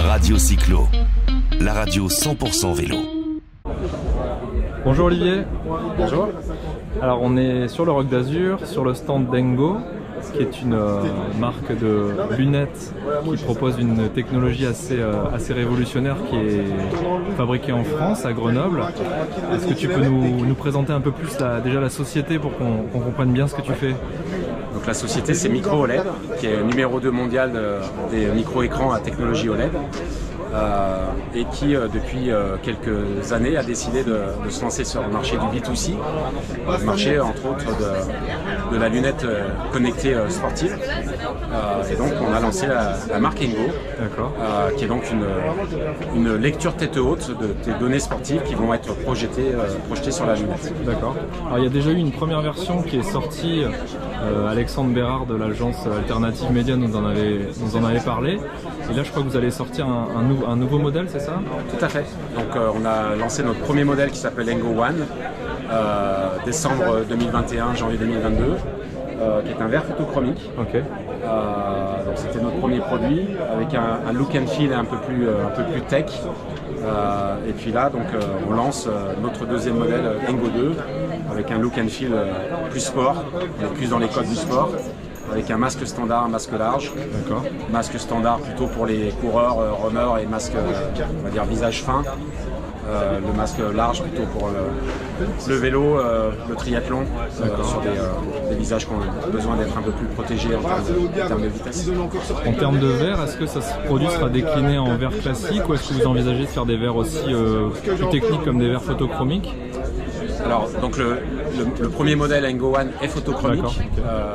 Radio Cyclo, la radio 100% vélo. Bonjour Olivier. Bonjour. Alors on est sur le Roc d'Azur, sur le stand d'Engo, qui est une marque de lunettes qui propose une technologie assez révolutionnaire qui est fabriquée en France, à Grenoble. Est-ce que tu peux nous présenter un peu plus déjà la société pour qu'on comprenne bien ce que tu fais? Donc la société c'est Micro OLED, qui est numéro 2 mondial des micro-écrans à technologie OLED. Et qui depuis quelques années a décidé de se lancer sur le marché du B2C, le marché entre autres de la lunette connectée sportive. Et donc on a lancé la marque Engo, qui est donc une lecture tête haute de tes données sportives qui vont être projetées sur la lunette. D'accord. Alors il y a déjà eu une première version qui est sortie, Alexandre Bérard de l'agence Alternative Média nous en avait parlé. Et là je crois que vous allez sortir un nouveau modèle, c'est ça? Tout à fait. Donc on a lancé notre premier modèle qui s'appelle Engo One, décembre 2021, janvier 2022, qui est un verre photochromique. Okay. Donc c'était notre premier produit avec un look and feel un peu plus tech. Et puis là donc on lance notre deuxième modèle Engo 2 avec un look and feel plus sport, on est plus dans les codes du sport, avec un masque standard, un masque large. D'accord. Masque standard plutôt pour les coureurs, runners et masque on va dire visage fin. Le masque large plutôt pour le vélo, le triathlon, sur des visages qui ont besoin d'être un peu plus protégés en termes de vitesse. En termes de verre, est-ce que ce produit sera décliné en verre classique ou est-ce que vous envisagez de faire des verres aussi plus techniques comme des verres photochromiques? Alors, donc le premier modèle Engo One est photochromique,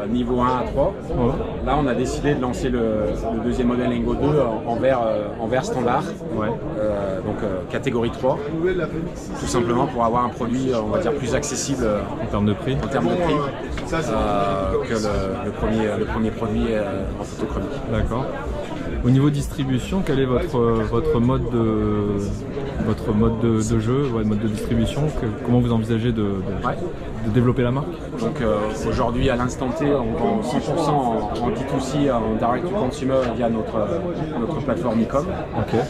niveau 1 à 3. Ouais. Là, on a décidé de lancer le deuxième modèle Engo 2 en verre standard, ouais. Donc catégorie 3, tout simplement pour avoir un produit, on va dire, plus accessible en termes de prix, que le premier produit en photochromique. D'accord. Au niveau distribution, quel est votre mode de jeu, mode de distribution? Comment vous envisagez de développer la marque? Donc aujourd'hui, à l'instant T, on vend 100% en D2C, en direct to consumer via notre plateforme e-com. Okay.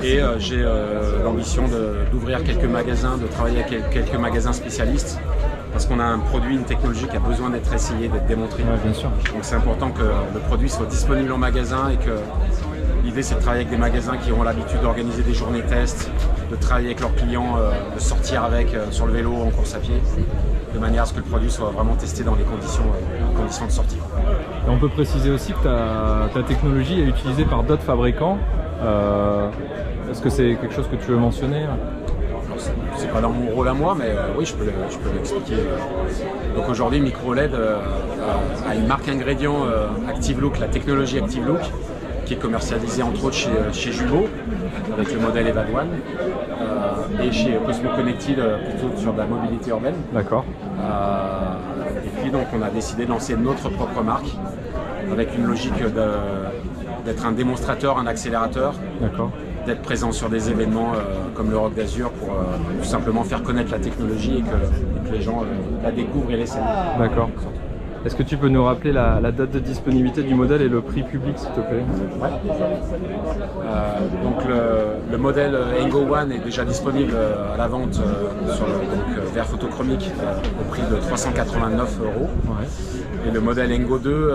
Et j'ai l'ambition d'ouvrir quelques magasins, de travailler avec quelques magasins spécialistes. Parce qu'on a un produit, une technologie qui a besoin d'être essayée, d'être démontrée. Ouais, bien sûr. Donc c'est important que le produit soit disponible en magasin et que l'idée c'est de travailler avec des magasins qui ont l'habitude d'organiser des journées tests, de travailler avec leurs clients, de sortir avec sur le vélo, en course à pied, de manière à ce que le produit soit vraiment testé dans les conditions de sortie. Et on peut préciser aussi que ta technologie est utilisée par d'autres fabricants. Est-ce que c'est quelque chose que tu veux mentionner? C'est pas dans mon rôle à moi, mais oui, je peux l'expliquer. Donc aujourd'hui, Micro OLED a une marque ingrédient Active Look, la technologie Active Look, qui est commercialisée entre autres chez Jubo, avec le modèle Evad One, et chez Cosmo Connected, plutôt sur de la mobilité urbaine. D'accord. Et puis donc on a décidé de lancer notre propre marque, avec une logique d'être un démonstrateur, un accélérateur. D'accord. D'être présent sur des événements comme le Roc d'Azur pour tout simplement faire connaître la technologie et que les gens la découvrent et l'essayent. D'accord. Est-ce que tu peux nous rappeler la date de disponibilité du modèle et le prix public, s'il te plaît? Ouais. Donc le modèle Engo One est déjà disponible à la vente sur le verre photochromique au prix de 389 €. Ouais. Et le modèle Engo 2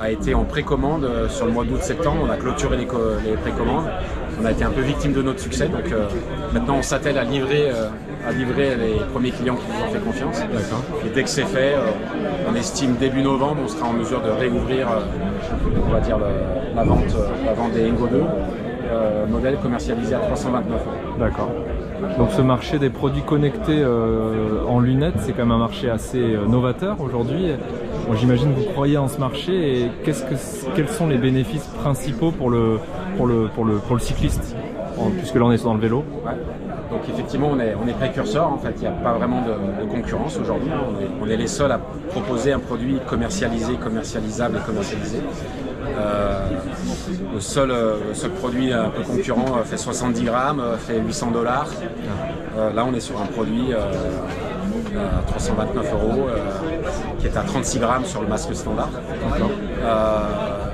a été en précommande sur le mois d'août-septembre. On a clôturé les précommandes. On a été un peu victime de notre succès, donc maintenant on s'attelle à livrer les premiers clients qui nous ont fait confiance. Et dès que c'est fait, on estime début novembre, on sera en mesure de réouvrir on va dire la vente des Engo 2, modèle commercialisé à 329 €. D'accord. Donc ce marché des produits connectés en lunettes, c'est quand même un marché assez novateur aujourd'hui. Bon, j'imagine que vous croyez en ce marché et quels sont les bénéfices principaux pour le cycliste, puisque là on est dans le vélo? Ouais. Donc effectivement on est précurseur, en fait il n'y a pas vraiment de concurrence aujourd'hui, on est les seuls à proposer un produit commercialisable et commercialisé. Le seul produit un peu concurrent fait 70 grammes, fait 800 $. Là on est sur un produit à 329 €, qui est à 36 grammes sur le masque standard.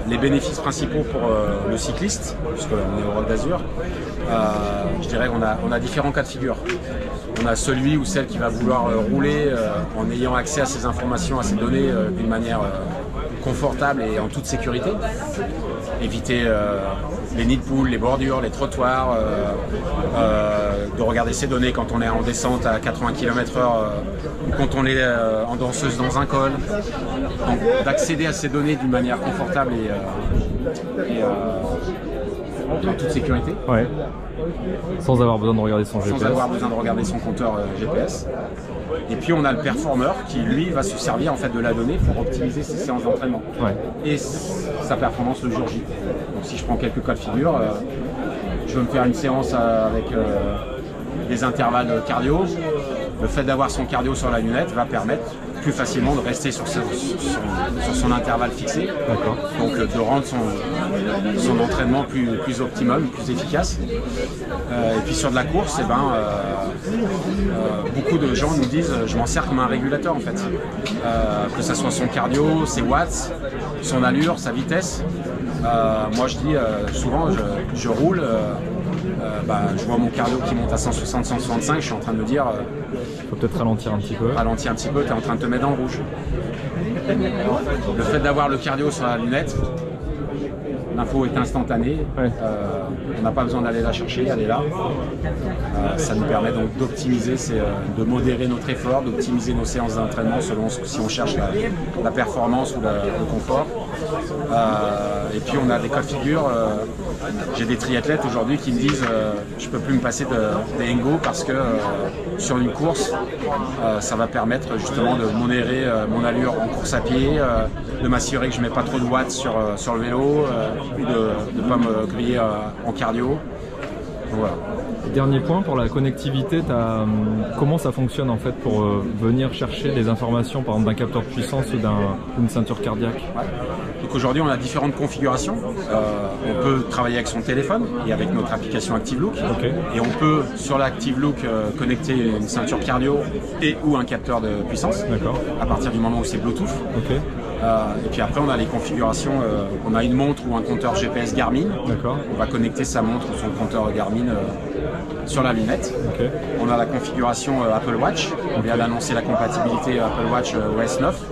les bénéfices principaux pour le cycliste, puisqu'on est au Roc d'Azur, je dirais qu'on a différents cas de figure. On a celui ou celle qui va vouloir rouler en ayant accès à ces informations, à ces données d'une manière confortable et en toute sécurité. Éviter les nids de poules, les bordures, les trottoirs, de regarder ces données quand on est en descente à 80 km/h ou quand on est en danseuse dans un col. Donc d'accéder à ces données d'une manière confortable et en toute sécurité. Ouais. Sans avoir besoin de regarder son GPS. Sans avoir besoin de regarder son compteur GPS. Et puis on a le performeur qui lui va se servir en fait de la donnée pour optimiser ses séances d'entraînement et sa performance le jour J. Donc si je prends quelques cas de figure, je veux me faire une séance avec des intervalles cardio. Le fait d'avoir son cardio sur la lunette va permettre plus facilement de rester sur son intervalle fixé. Donc de rendre son entraînement plus optimum, plus efficace. Et puis sur de la course, beaucoup de gens nous disent je m'en sers comme un régulateur en fait. Que ce soit son cardio, ses watts, son allure, sa vitesse. Moi je dis souvent je roule, je vois mon cardio qui monte à 160, 165, je suis en train de me dire faut peut-être ralentir un petit peu. Ralentis un petit peu, tu es en train de te mettre dans le rouge. Le fait d'avoir le cardio sur la lunette, l'info est instantanée, on n'a pas besoin d'aller la chercher, elle est là. Ça nous permet donc d'optimiser, de modérer notre effort, d'optimiser nos séances d'entraînement selon si on cherche la performance ou le confort. Et puis on a des cas de figure, j'ai des triathlètes aujourd'hui qui me disent je peux plus me passer des Engo parce que sur une course ça va permettre justement de modérer mon allure en course à pied, de m'assurer que je ne mets pas trop de watts sur le vélo, de ne pas me griller en cardio. Voilà. Dernier point, pour la connectivité, comment ça fonctionne en fait pour venir chercher des informations par exemple d'un capteur de puissance ou d'une ceinture cardiaque? Donc aujourd'hui on a différentes configurations. On peut travailler avec son téléphone et avec notre application ActiveLook. Et on peut sur l'ActiveLook connecter une ceinture cardio et ou un capteur de puissance à partir du moment où c'est Bluetooth. Et puis après on a les configurations, on a une montre ou un compteur GPS Garmin. On va connecter sa montre ou son compteur Garmin sur la lunette. On a la configuration Apple Watch, on vient d'annoncer la compatibilité Apple Watch OS 9.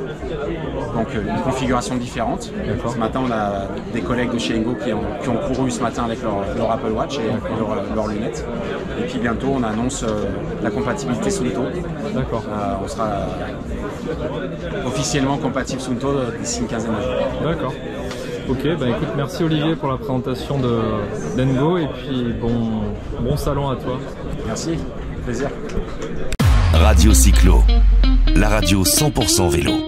Donc une configuration différente. Ce matin on a des collègues de chez Engo qui ont couru ce matin avec leur Apple Watch et leurs lunettes. Et puis bientôt on annonce la compatibilité Suunto. On sera officiellement compatible Suunto d'ici une quinzaine de jours. D'accord. Ok, écoute, merci Olivier pour la présentation d'Engo et puis bon salon à toi. Merci, plaisir. Radio Cyclo, la radio 100% vélo.